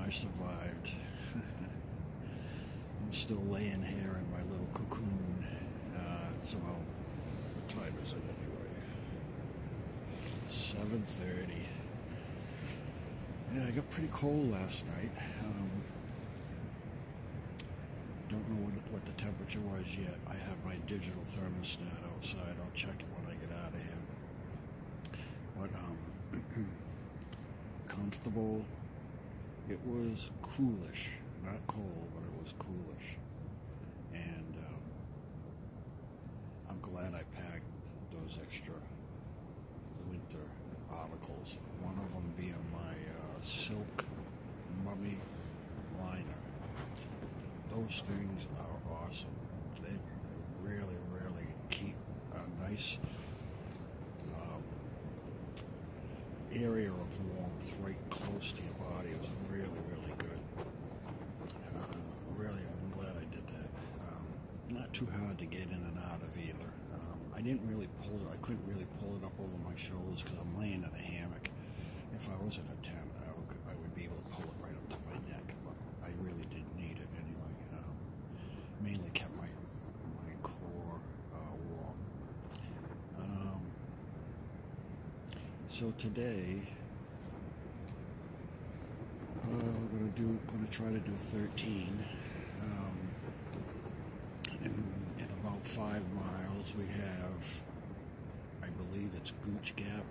I survived. I'm still laying here in my little cocoon. It's about, what time is it anyway? 7:30. Yeah, I got pretty cold last night. Don't know what the temperature was yet. I have my digital thermostat outside. I'll check it when I get out of here. But comfortable. It was coolish, not cold, but it was coolish. And I'm glad I packed those extra winter articles. One of them being my silk mummy liner. Those things are awesome. They really, really keep a nice area of warmth right close to your body. It was really, really good. Really, I'm glad I did that. Not too hard to get in and out of either. I didn't really pull it. I couldn't really pull it up over my shoulders because I'm laying in a hammock. If I was in a tent, I would be able to pull it right up to my neck, but I really didn't need it anyway. Mainly kept my core warm. So today, we're going to try to do 13. In about 5 miles, we have, I believe it's Gooch Gap,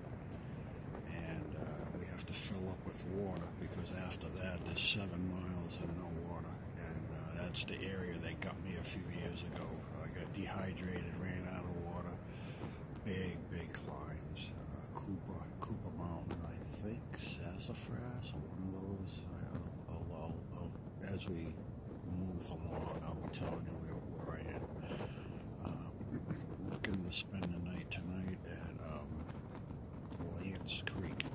and we have to fill up with water because after that, there's 7 miles and no water, and that's the area they got me a few years ago. I got dehydrated, ran out of water. Big climbs. Cooper Mountain, I think, Sassafras, or one of those. I'll, as we move along, I'll be telling you where I am. Looking to spend the night tonight at Lance Creek.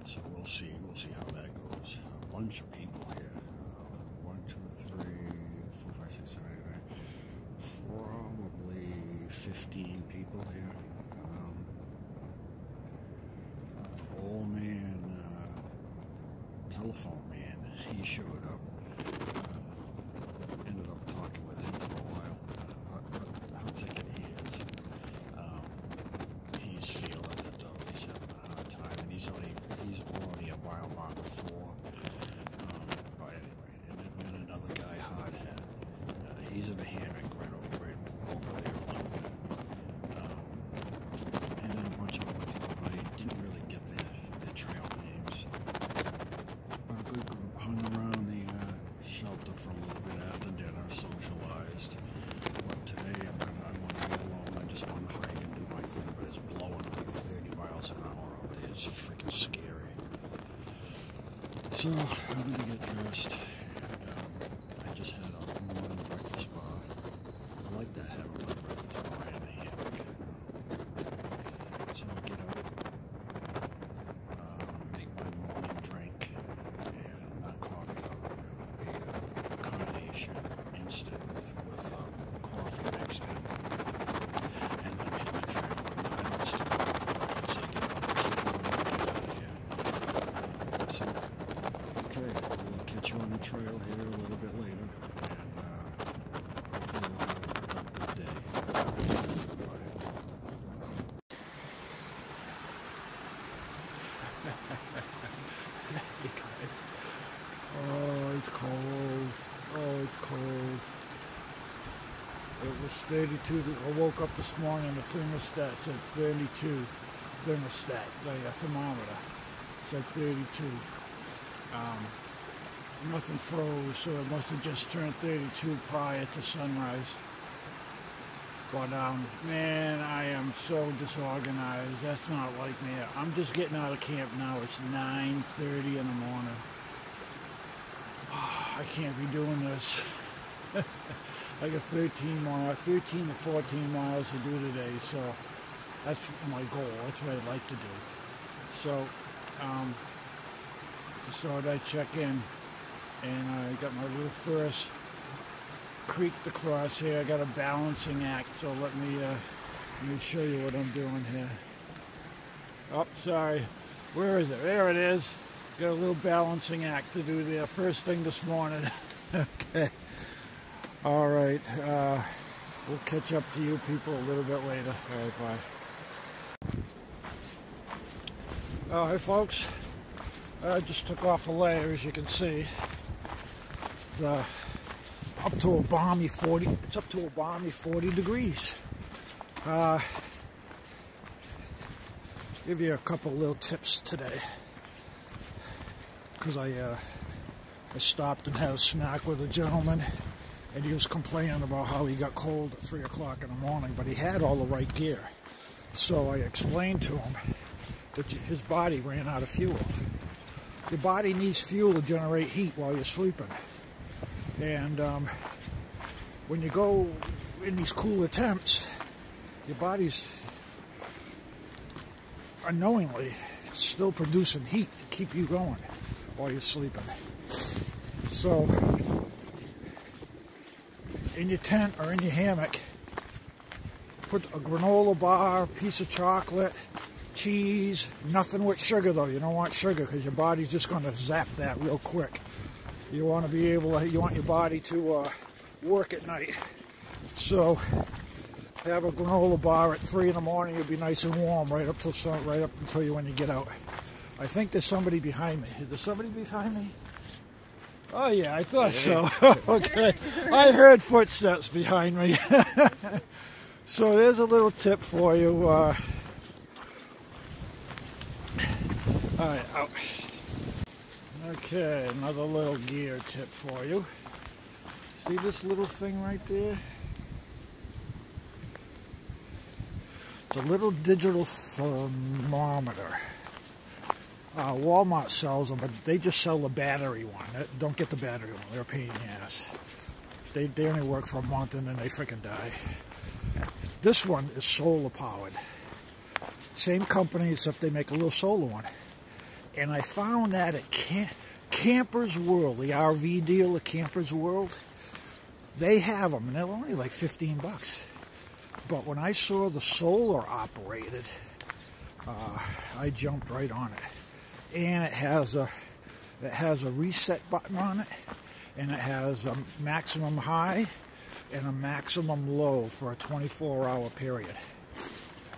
So we'll see how that goes. A bunch of people here. 1, 2, 3, 4, 5, 6, 7, 8, 9. Probably 15 people here. Old man, telephone man, he showed up. Ended up talking with him for a while. How thick he is. He's feeling it though. He's having a hard time, and he's already a mile marker 4. But anyway, and then another guy, Hardhead. He's in a hammock right over there a little bit. And then a bunch of other people, but I didn't really get their trail names. But a good group hung around the shelter for a little bit after dinner, socialized. But today I want to be alone. I just want to hike and do my thing, but it's blowing like 30 miles an hour out there. It's freaking scary. So I'm going to get dressed, and I just had a morning breakfast bar. I like that, having my breakfast bar in the hammock. So I get up, make my morning drink, and not coffee though, it'll be a carnation instant with coffee mixed in. And then hit the trail, and I don't stick around for breakfast, I get up and keep moving and get out of here. So, okay, we'll catch you on the trail here a little bit later, and hopefully we'll have a productive day. Bye. You guys. Oh, it's cold. Oh, it's cold. It was 32. I woke up this morning, the thermostat said 32. Thermostat, the thermometer said 32. Nothing froze, so it must have just turned 32 prior to sunrise. But man, I am so disorganized. That's not like me. I'm just getting out of camp now. It's 9:30 in the morning. I can't be doing this. I got 13 to 14 miles to do today, so that's my goal. That's what I'd like to do. So, just thought I'd check in, and I got my little first creek to cross here. I got a balancing act, so let me show you what I'm doing here. Oh, sorry. Where is it? There it is. Got a little balancing act to do there first thing this morning. Okay. All right. We'll catch up to you people a little bit later. All right, bye. Hey folks. I just took off a layer, as you can see. It's up to a balmy 40. It's up to a balmy 40 degrees. Give you a couple little tips today, because I stopped and had a snack with a gentleman, and he was complaining about how he got cold at 3 o'clock in the morning, but he had all the right gear. So I explained to him that his body ran out of fuel. Your body needs fuel to generate heat while you're sleeping. And when you go in these cooler temps, your body's unknowingly still producing heat to keep you going while you're sleeping. So in your tent or in your hammock, put a granola bar, piece of chocolate, cheese, nothing with sugar though. You don't want sugar because your body's just going to zap that real quick. You want to be able to, you want your body to work at night. So have a granola bar at 3 in the morning. You'll be nice and warm right up till when you get out. I think there's somebody behind me. Is there somebody behind me? Oh yeah, I thought so. Okay, I heard footsteps behind me. So there's a little tip for you. All right, out. Okay, another little gear tip for you. See this little thing right there? It's a little digital thermometer. Walmart sells them, but they just sell the battery one. Don't get the battery one. They're a pain in the ass. They only work for a month and then they freaking die. This one is solar powered. Same company, except they make a little solar one. And I found that at Campers World, the RV dealer, Campers World, they have them, and they're only like 15 bucks. But when I saw the solar operated, I jumped right on it. And it has a reset button on it, and it has a maximum high and a maximum low for a 24-hour period,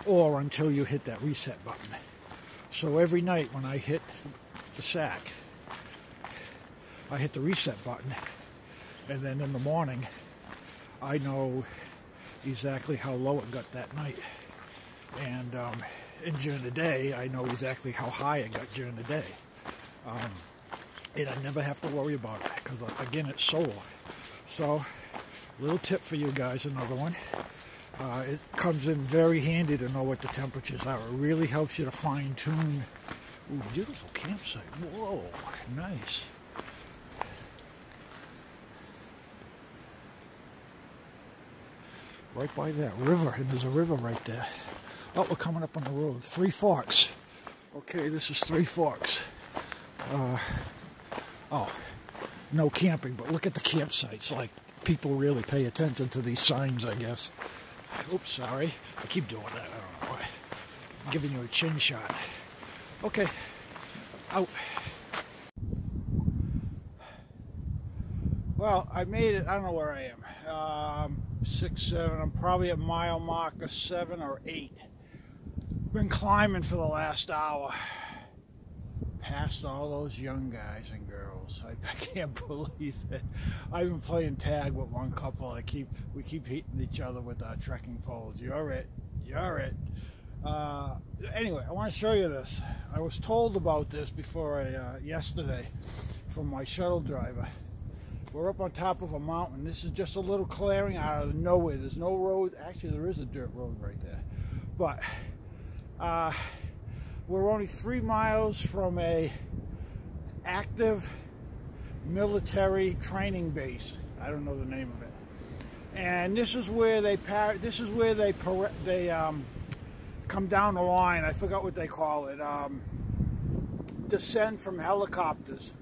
or until you hit that reset button. So every night when I hit the sack, I hit the reset button, and then in the morning I know exactly how low it got that night, and during the day I know exactly how high it got during the day, and I never have to worry about it because, again, it's solar. So little tip for you guys, another one. It comes in very handy to know what the temperatures are. It really helps you to fine-tune. Ooh, beautiful campsite. Whoa, nice. Right by that river, and there's a river right there. Oh, we're coming up on the road. Three Forks. Okay, this is Three Forks. Oh, no camping, but look at the campsites. Like, people really pay attention to these signs, I guess. Oops, sorry. I keep doing that. I don't know why. I'm giving you a chin shot. Okay. Out. Well, I made it. I don't know where I am. 6, 7. I'm probably at mile marker 7 or 8. Been climbing for the last hour. Past all those young guys and girls. I can't believe it. I've been playing tag with one couple. We keep hitting each other with our trekking poles. You're it. You're it. Anyway, I want to show you this. I was told about this before yesterday from my shuttle driver. We're up on top of a mountain. This is just a little clearing out of nowhere. There's no road. Actually, there is a dirt road right there. But we're only 3 miles from a active military training base. I don't know the name of it. And this is where they come down the line. I forgot what they call it. Descend from helicopters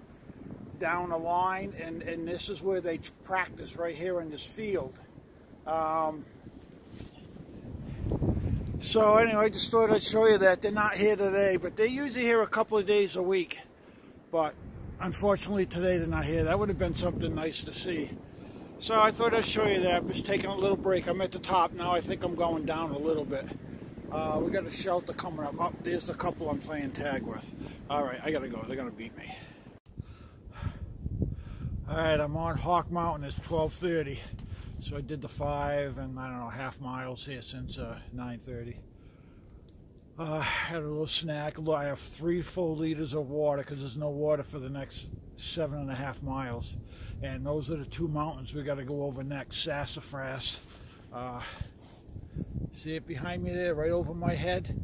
down the line, and this is where they practice, right here in this field. So anyway, I just thought I'd show you that. They're not here today, but they're usually here a couple of days a week. but unfortunately today they're not here. That would have been something nice to see. So I thought I'd show you that. I'm just taking a little break. I'm at the top now. I think I'm going down a little bit. We got a shelter coming up. Oh, there's the couple I'm playing tag with. All right, I gotta go. They're gonna beat me. All right, I'm on Hawk Mountain. It's 12:30. So I did the 5 and I don't know, half miles here since 9:30. Had a little snack. I have 3 full liters of water because there's no water for the next 7.5 miles. And those are the 2 mountains we got to go over next. Sassafras. See it behind me there, right over my head?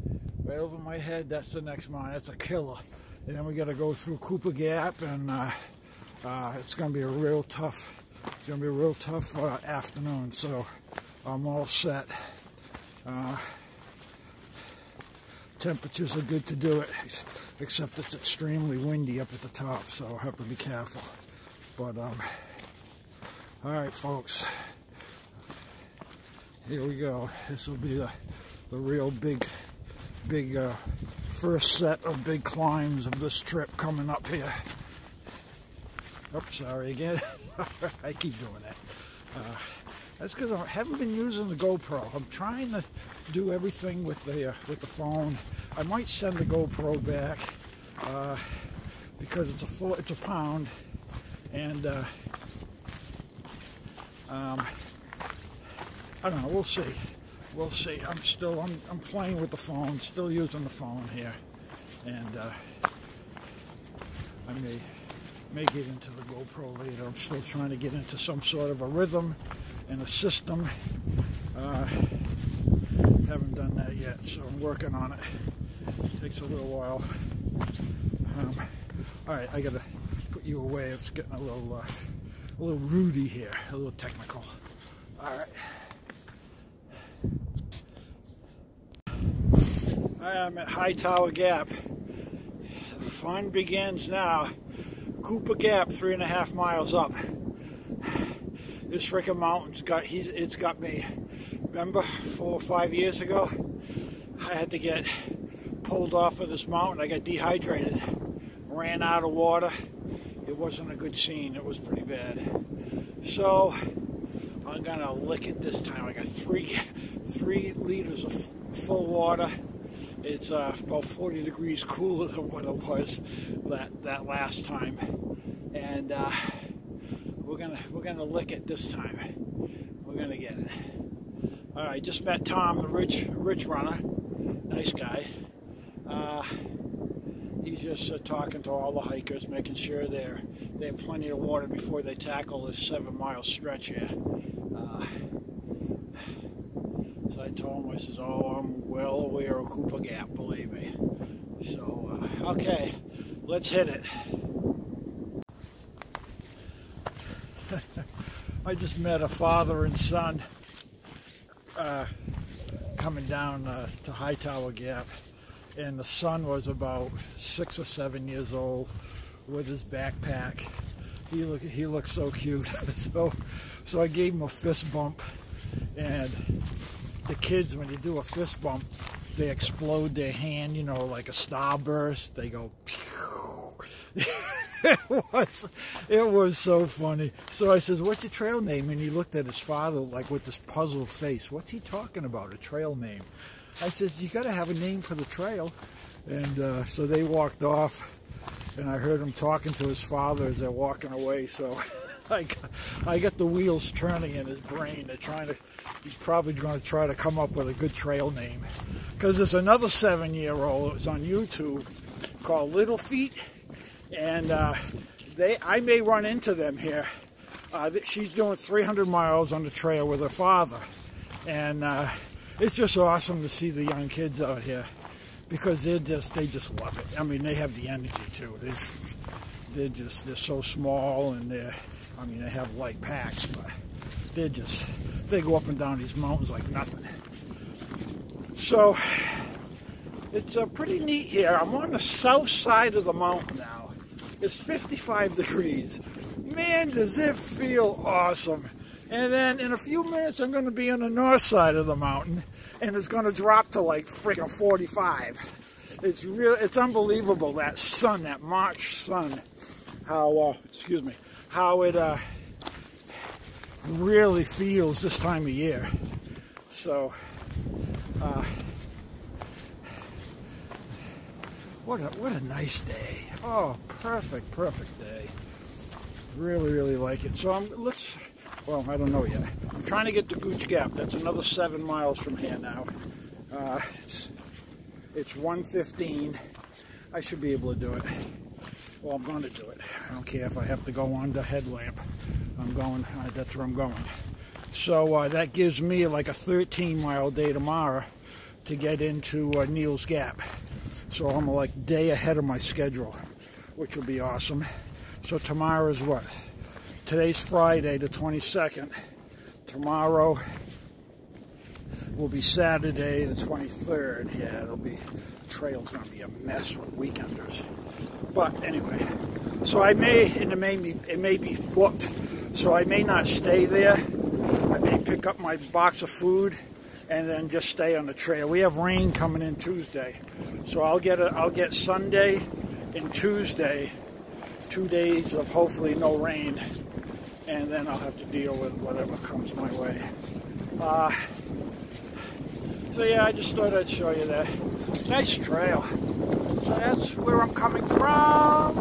Right over my head, that's the next mountain. That's a killer. And then we got to go through Cooper Gap, and it's going to be a real tough, afternoon. So I'm all set. Temperatures are good to do it, except it's extremely windy up at the top, so I'll have to be careful. But all right, folks, here we go. This will be the real big first set of big climbs of this trip coming up here. Oops, sorry again. I keep doing that. That's because I haven't been using the GoPro. I'm trying to do everything with the phone. I might send the GoPro back because it's a pound, and I don't know. We'll see. We'll see. I'm playing with the phone. Still using the phone here, and I may get into the GoPro later. I'm still trying to get into some sort of a rhythm and a system. Haven't done that yet, so I'm working on it. Takes a little while. All right, I gotta put you away. It's getting a little rooty here, a little technical. All right. I'm at Hightower Gap. The fun begins now. Cooper Gap, 3.5 miles up. This frickin' mountain's it's got me. Remember 4 or 5 years ago, I had to get pulled off of this mountain. I got dehydrated, ran out of water. It wasn't a good scene. It was pretty bad. So I'm gonna lick it this time. I got 3 liters of full water. It's about 40 degrees cooler than what it was that last time, and we're gonna lick it this time. We're gonna get it. All right, just met Tom, the ridge runner. Nice guy. He's just talking to all the hikers, making sure they have plenty of water before they tackle this 7-mile stretch here. So I told him, I says, "Oh, I'm well aware of Cooper Gap, believe me." So okay, let's hit it. I just met a father and son coming down to Hightower Gap, and the son was about 6 or 7 years old with his backpack. He looked so cute. so I gave him a fist bump, and the kids, when you do a fist bump, they explode their hand, you know, like a starburst. They go pew. It was so funny. So I says, "What's your trail name?" And he looked at his father like with this puzzled face. What's he talking about, a trail name? I said, "You got to have a name for the trail." And so they walked off, and I heard him talking to his father as they're walking away. So I got the wheels turning in his brain. He's probably going to try to come up with a good trail name. Because there's another 7-year-old, it's on YouTube, called Little Feet. And I may run into them here. She's doing 300 miles on the trail with her father. And it's just awesome to see the young kids out here, because they just love it. I mean, they have the energy too. They're so small, and they have light packs, but they go up and down these mountains like nothing. So it's pretty neat here. I'm on the south side of the mountain now. It's 55 degrees. Man, does it feel awesome. And then in a few minutes, I'm going to be on the north side of the mountain, and it's going to drop to like freaking 45. it's unbelievable, that sun, that March sun, how excuse me, how it really feels this time of year. So what a nice day. Oh, perfect day. Really like it. So well, I don't know yet. I'm trying to get to Gooch Gap. That's another 7 miles from here now. It's 1:15. I should be able to do it. Well, I'm going to do it. I don't care if I have to go on the headlamp. I'm going. That's where I'm going. So that gives me like a 13-mile day tomorrow to get into Neal's Gap. So I'm like a day ahead of my schedule, which will be awesome. So tomorrow is what? Today's Friday, the 22nd. Tomorrow will be Saturday, the 23rd. Yeah, the trail's going to be a mess with weekenders. But anyway, so it may be booked, so I may not stay there. I may pick up my box of food and then just stay on the trail. We have rain coming in Tuesday, so I'll get Sunday and Tuesday, 2 days of hopefully no rain, and then I'll have to deal with whatever comes my way. So yeah, I just thought I'd show you that. Nice trail. So that's where I'm coming from,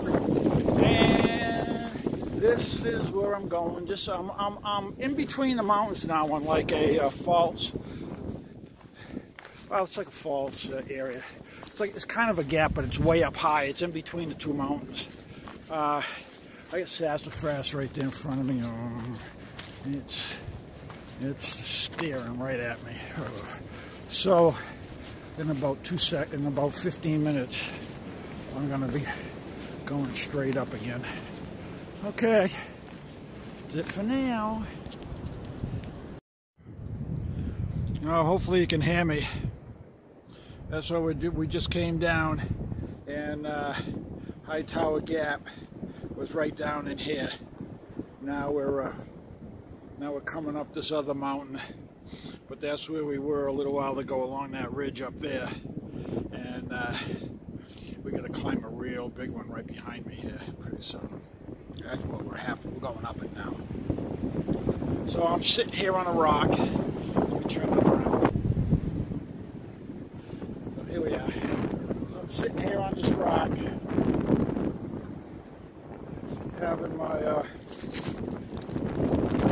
and this is where I'm going. Just I'm in between the mountains now on like a falls. Well, it's like a falls area. It's kind of a gap, but it's way up high. It's in between the two mountains. I got sassafras right there in front of me. It's staring right at me. So in about 15 minutes, I'm gonna be going straight up again. Okay, that's it for now. Hopefully you can hear me. That's what we do. We just came down, and High Tower Gap was right down in here. Now we're coming up this other mountain, but that's where we were a little while ago, along that ridge up there, and we got to climb a real big one right behind me here pretty soon. That's what we're going up it now. So I'm sitting here on a rock. Let me turn it around. So here we are. So I'm sitting here on this rock, having my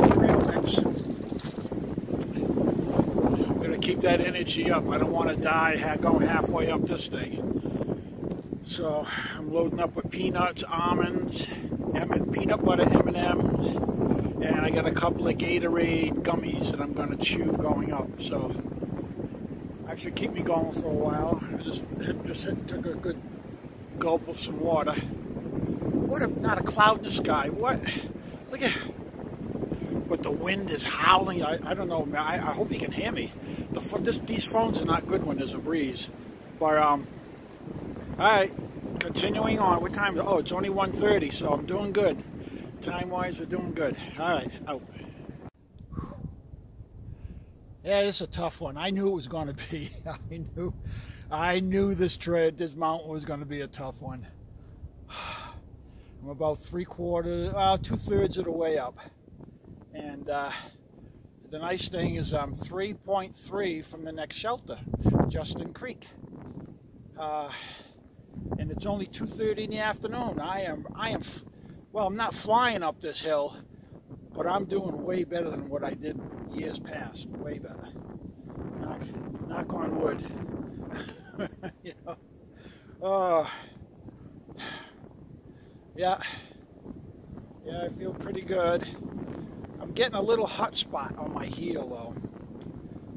trail mix. I'm going to keep that energy up. I don't want to die going halfway up this thing. So I'm loading up with peanuts, almonds, peanut butter M&Ms, and I got a couple of Gatorade gummies that I'm going to chew going up. So I should keep me going for a while. I just took a good gulp of some water. Not a cloud in the sky. What? Look at, but the wind is howling. I don't know, man. I hope you can hear me. These phones are not good when there's a breeze. But all right, continuing on. What time? Oh, it's only 1:30, so I'm doing good. Time-wise, we're doing good. All right, out. Yeah, this is a tough one. I knew it was going to be. I knew this mountain was going to be a tough one. I'm about 2/3 of the way up, and the nice thing is I'm 3.3 from the next shelter, Justin Creek, and it's only 2:30 in the afternoon. Well, I'm not flying up this hill, but I'm doing way better than what I did years past. Way better. Knock on wood. You know. Yeah, I feel pretty good. I'm getting a little hot spot on my heel though,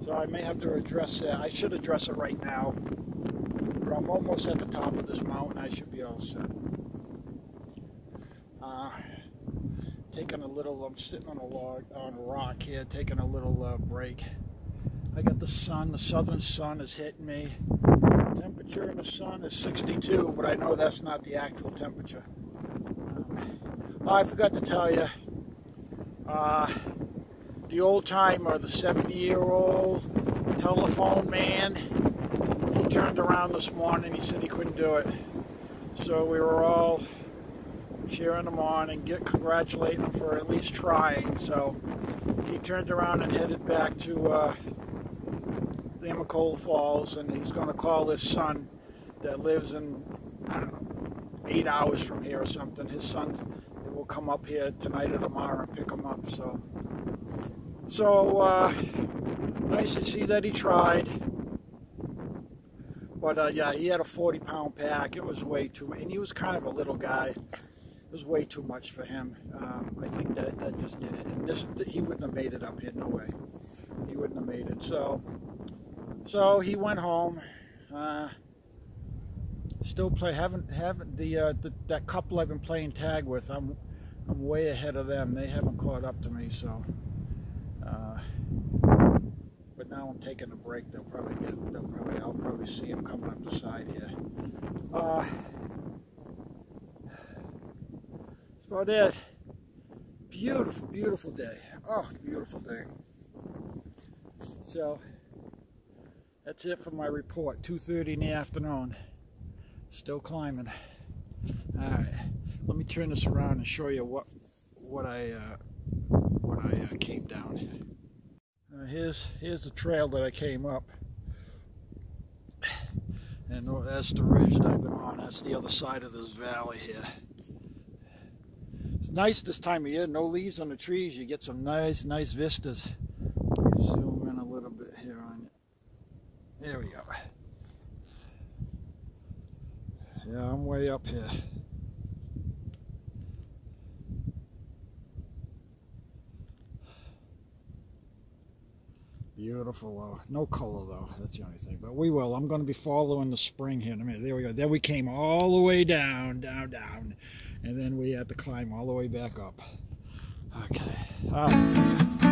so I may have to address that. I should address it right now, but I'm almost at the top of this mountain. I should be all set. I'm sitting on a rock here, taking a little break. I got the sun, the southern sun is hitting me. Temperature in the sun is 62, but I know that's not the actual temperature. I forgot to tell you, the old timer, the 70-year-old telephone man, he turned around this morning. He said he couldn't do it. So we were all cheering him on and congratulating him for at least trying. So he turned around and headed back to the Amacola Falls, and he's going to call his son that lives in, I don't know, 8 hours from here or something. His son will come up here tonight or tomorrow and pick him up. So nice to see that he tried. But yeah, he had a 40-pound pack. It was way too much. And he was kind of a little guy. It was way too much for him. I think that just did it. And he wouldn't have made it up here. No way. He wouldn't have made it. So he went home. Still haven't that couple I've been playing tag with. I'm way ahead of them. They haven't caught up to me. So. But now I'm taking a break. I'll probably see him coming up the side here. That's about it. Beautiful, beautiful day. Oh, beautiful day. So that's it for my report. 2:30 in the afternoon. Still climbing. All right. Let me turn this around and show you what I came down here. Here's the trail that I came up, and that's the ridge that I've been on. That's the other side of this valley here. It's nice this time of year. No leaves on the trees. You get some nice vistas. Let me zoom in a little bit here on it. There we go. Yeah, I'm way up here. Beautiful though. No color though. That's the only thing. But we will. I'm going to be following the spring here in a minute. There we go. Then we came all the way down. And then we had to climb all the way back up. Okay.